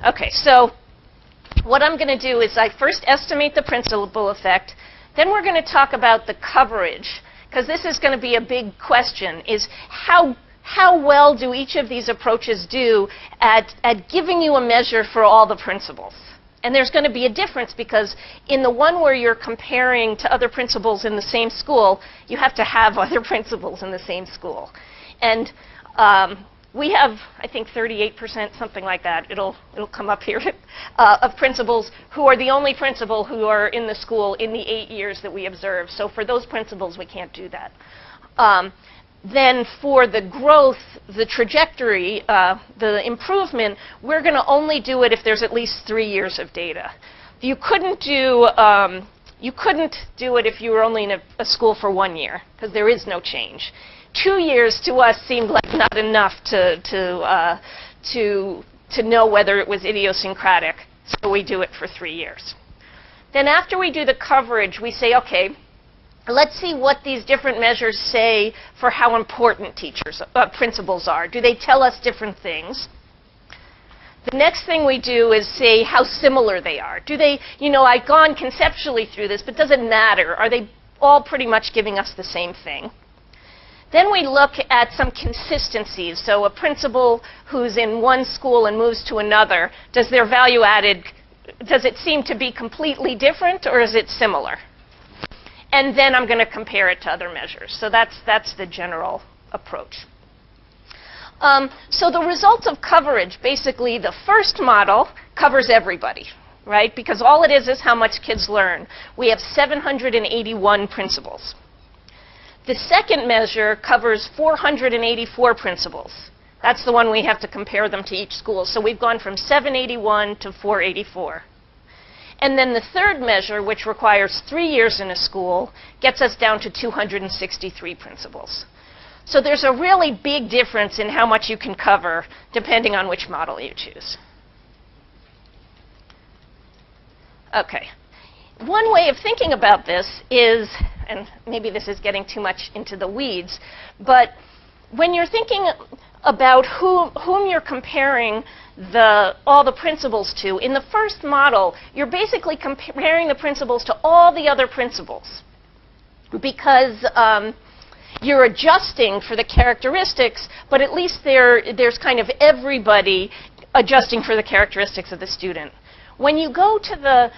Okay, so what I'm going to do is I first estimate the principal effect. Then we're going to talk about the coverage, because this is going to be a big question, is how well do each of these approaches do at giving you a measure for all the principals? And there's going to be a difference, because in the one where you're comparing to other principals in the same school, you have to have other principals in the same school. And we have, I think, 38%, something like that, it'll come up here, of principals who are the only principal who are in the school in the 8 years that we observe. So for those principals, we can't do that. Then for the growth, the trajectory, the improvement, we're going to only do it if there's at least 3 years of data. You couldn't do it if you were only in a school for 1 year, because there is no change. 2 years to us seemed like not enough to know whether it was idiosyncratic, so we do it for 3 years. Then after we do the coverage, we say, okay, let's see what these different measures say for how important principals are. Do they tell us different things? The next thing we do is say how similar they are. Do they, I've gone conceptually through this, but does it matter? Are they all pretty much giving us the same thing? Then we look at some consistencies. So a principal who's in one school and moves to another, does their value added, does it seem to be completely different, or is it similar? And then I'm going to compare it to other measures. So that's the general approach. So the results of coverage, basically the first model covers everybody, right? Because all it is how much kids learn. We have 781 principals. The second measure covers 484 principals. That's the one we have to compare them to each school. So we've gone from 781 to 484. And then the third measure, which requires 3 years in a school, gets us down to 263 principals. So there's a really big difference in how much you can cover, depending on which model you choose. Okay. One way of thinking about this is, and maybe this is getting too much into the weeds, but when you're thinking about whom you're comparing all the principals to, in the first model, you're basically comparing the principals to all the other principals, because you're adjusting for the characteristics, but at least there's kind of everybody adjusting for the characteristics of the student. When you go to the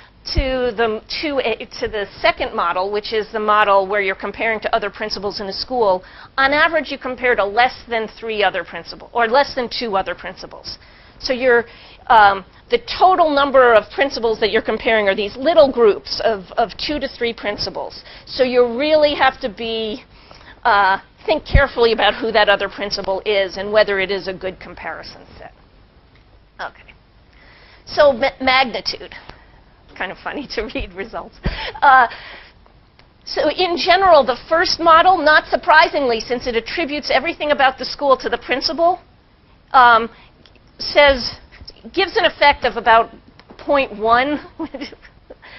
second model, which is the model where you're comparing to other principals in a school, on average you compare to less than 3 other principals, or less than 2 other principals. So the total number of principals that you're comparing are these little groups of 2 to 3 principals. So you really have to think carefully about who that other principal is and whether it is a good comparison set. Okay. So magnitude. Kind of funny to read results. So in general, the first model, not surprisingly, since it attributes everything about the school to the principal, gives an effect of about 0.1,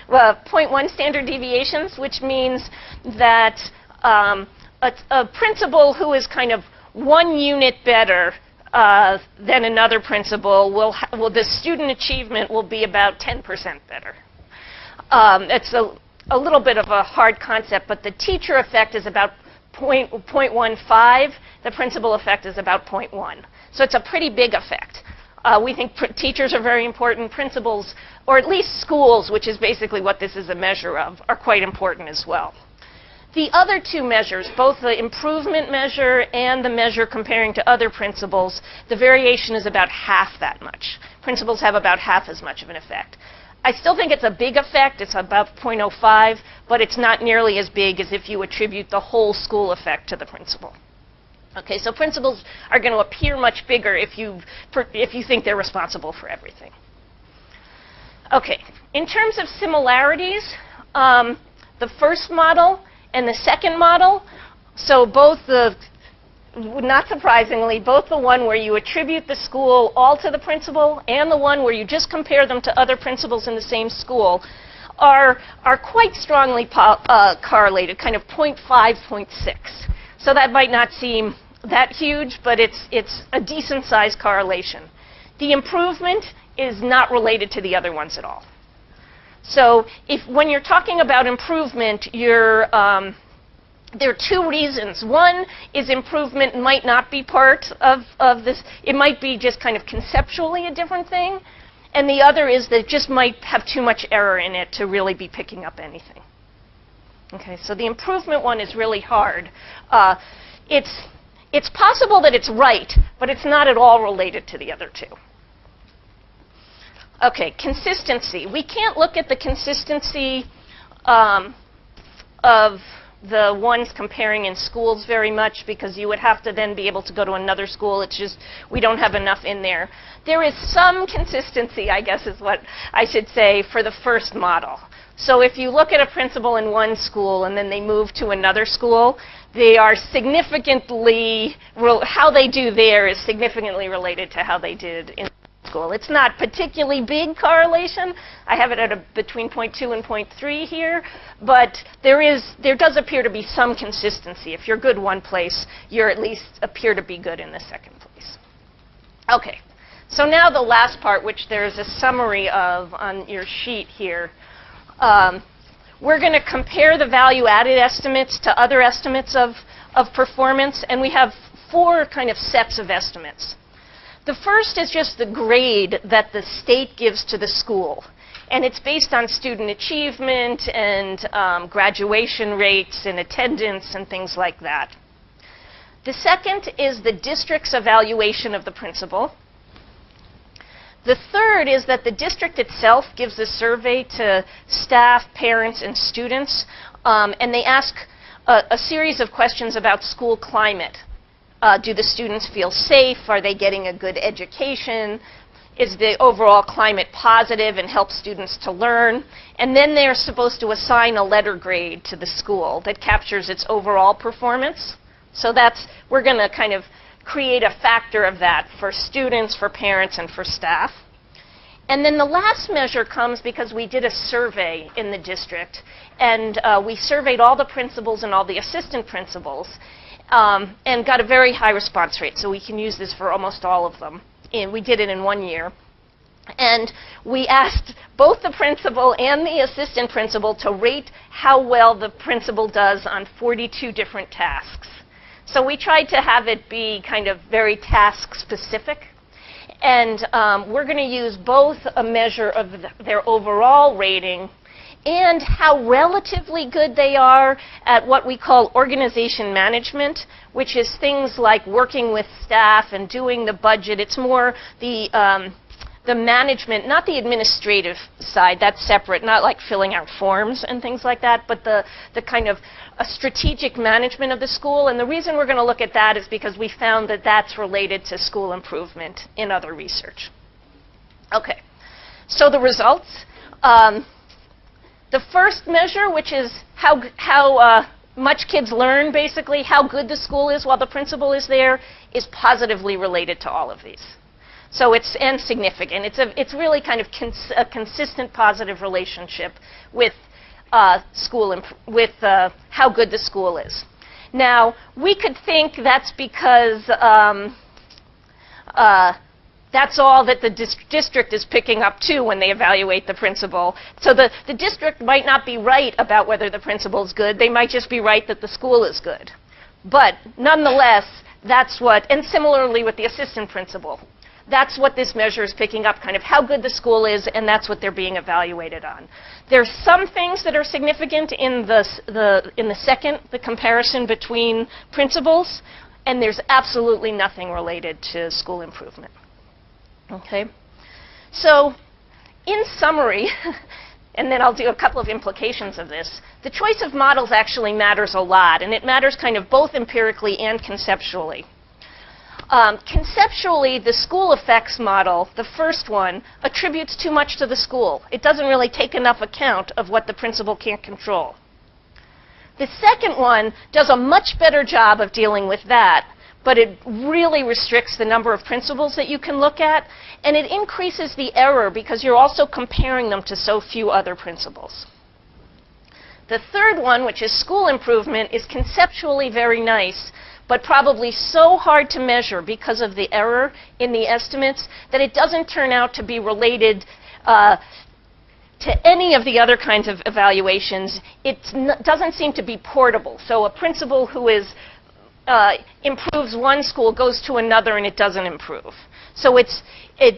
0.1 standard deviations, which means that a principal who is kind of 1 unit better than another principal the student achievement will be about 10% better. It's a little bit of a hard concept, but the teacher effect is about 0.15. The principal effect is about 0.1. So it's a pretty big effect. We think teachers are very important. Principals, or at least schools, which is basically what this is a measure of, are quite important as well. The other 2 measures, both the improvement measure and the measure comparing to other principals, the variation is about half that much. Principals have about half as much of an effect. I still think it's a big effect. It's about 0.05, but it's not nearly as big as if you attribute the whole school effect to the principal. Okay, so principals are going to appear much bigger if you think they're responsible for everything. Okay, in terms of similarities, the first model and the second model, so not surprisingly, both the one where you attribute the school all to the principal and the one where you just compare them to other principals in the same school are quite strongly correlated, kind of 0.5, 0.6. So that might not seem that huge, but it's a decent sized correlation. The improvement is not related to the other ones at all. So when you're talking about improvement, there are two reasons. One is improvement might not be part of this. It might be just kind of conceptually a different thing. And the other is that it just might have too much error in it to really be picking up anything. Okay, so the improvement one is really hard. It's possible that it's right, but it's not at all related to the other two. Okay, consistency. We can't look at the consistency of the ones comparing in schools very much because you would have to then be able to go to another school. It's just we don't have enough in there. There is some consistency, I guess is what I should say, for the first model. So if you look at a principal in one school and then they move to another school, they are significantly, how they do there is significantly related to how they did in school. It's not particularly big correlation. I have it at between 0.2 and 0.3 here, but there does appear to be some consistency. If you're good one place, you at least appear to be good in the second place. Okay, so now the last part, which there's a summary of on your sheet here. We're going to compare the value-added estimates to other estimates of performance, and we have 4 kind of sets of estimates. The first is just the grade that the state gives to the school, and it's based on student achievement and graduation rates and attendance and things like that. The second is the district's evaluation of the principal. The third is that the district itself gives a survey to staff, parents, and students, and they ask a series of questions about school climate. Do the students feel safe? Are they getting a good education? Is the overall climate positive and help students to learn? And then they're supposed to assign a letter grade to the school that captures its overall performance. So we're going to kind of create a factor of that for students, for parents, and for staff. And then the last measure comes because we did a survey in the district, and we surveyed all the principals and all the assistant principals, and got a very high response rate. So we can use this for almost all of them. And we did it in 1 year. And we asked both the principal and the assistant principal to rate how well the principal does on 42 different tasks. So we tried to have it be kind of very task-specific. And we're going to use both a measure of their overall rating and how relatively good they are at what we call organization management, which is things like working with staff and doing the budget. It's more the management, not the administrative side, that's separate, not like filling out forms and things like that, but the kind of a strategic management of the school. And the reason we're going to look at that is because we found that that's related to school improvement in other research. Okay, so the results. The first measure, which is how much kids learn, basically, how good the school is while the principal is there, is positively related to all of these. So it's significant. It's really kind of a consistent positive relationship with how good the school is. Now, we could think that's because that's all that the district is picking up too when they evaluate the principal. So the district might not be right about whether the principal is good. They might just be right that the school is good. But nonetheless, that's what, and similarly with the assistant principal. That's what this measure is picking up, kind of how good the school is, and that's what they're being evaluated on. There's some things that are significant in the second, the comparison between principals, and there's absolutely nothing related to school improvement. Okay? So, in summary, and then I'll do a couple of implications of this, the choice of models actually matters a lot, and it matters kind of both empirically and conceptually. Conceptually, the school effects model, the first one, attributes too much to the school. It doesn't really take enough account of what the principal can't control. The second one does a much better job of dealing with that, but it really restricts the number of principals that you can look at, and it increases the error because you're also comparing them to so few other principals. The third one, which is school improvement, is conceptually very nice, but probably so hard to measure because of the error in the estimates that it doesn't turn out to be related to any of the other kinds of evaluations. It doesn't seem to be portable. So a principal who improves one school goes to another and it doesn't improve. So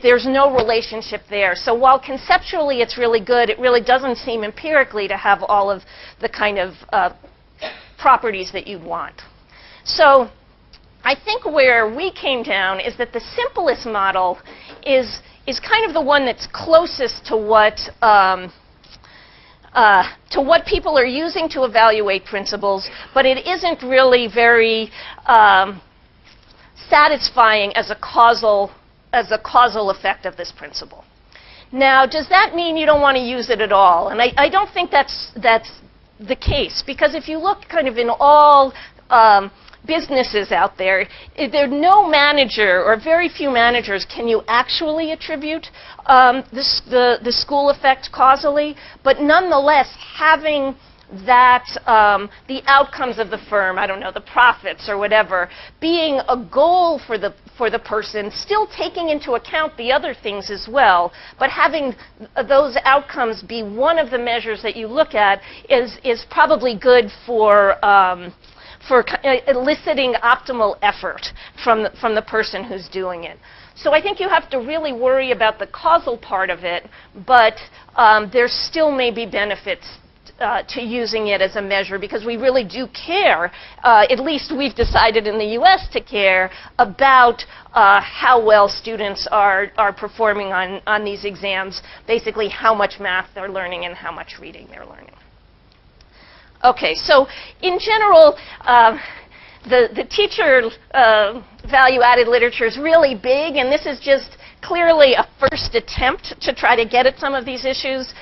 there's no relationship there. So while conceptually it's really good, it really doesn't seem empirically to have all of the kind of properties that you'd want. So I think where we came down is that the simplest model is kind of the one that's closest to what people are using to evaluate principles, but it isn't really very satisfying as a causal effect of this principle. Now, does that mean you don't want to use it at all? And I don't think that's the case, because if you look kind of in all businesses out there, there's no manager or very few managers can you actually attribute the school effect causally, but nonetheless having that the outcomes of the firm, I don't know, the profits or whatever, being a goal for the person, still taking into account the other things as well, but having those outcomes be one of the measures that you look at is probably good for eliciting optimal effort from the person who's doing it. So I think you have to really worry about the causal part of it, but there still may be benefits to using it as a measure, because we really do care, at least we've decided in the US to care about how well students are performing on these exams, basically how much math they're learning and how much reading they're learning. Okay, so in general, the teacher value-added literature is really big, and this is just clearly a first attempt to try to get at some of these issues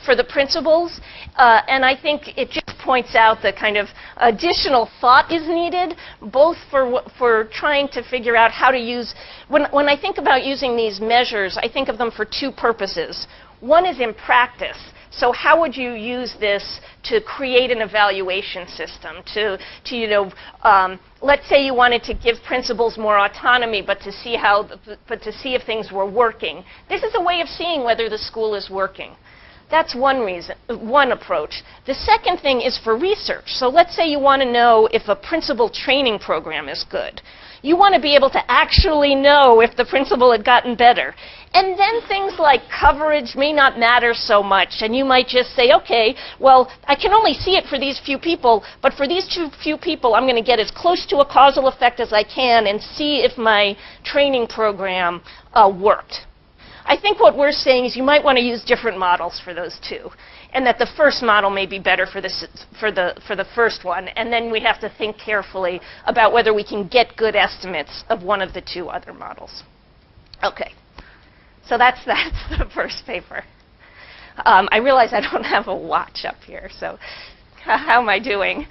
for the principals. And I think it just points out the kind of additional thought is needed, both for trying to figure out how to use. When I think about using these measures, I think of them for two purposes. One is in practice. So how would you use this to create an evaluation system? Let's say you wanted to give principals more autonomy, but to see if things were working. This is a way of seeing whether the school is working. That's one approach. The second thing is for research. So let's say you want to know if a principal training program is good. You want to be able to actually know if the principal had gotten better. And then things like coverage may not matter so much, and you might just say, okay, well, I can only see it for these few people, but for these few people, I'm going to get as close to a causal effect as I can and see if my training program worked. I think what we're saying is you might want to use different models for those two, and that the first model may be better for the first one, and then we have to think carefully about whether we can get good estimates of one of the two other models. Okay, so that's the first paper. I realize I don't have a watch up here, so how am I doing?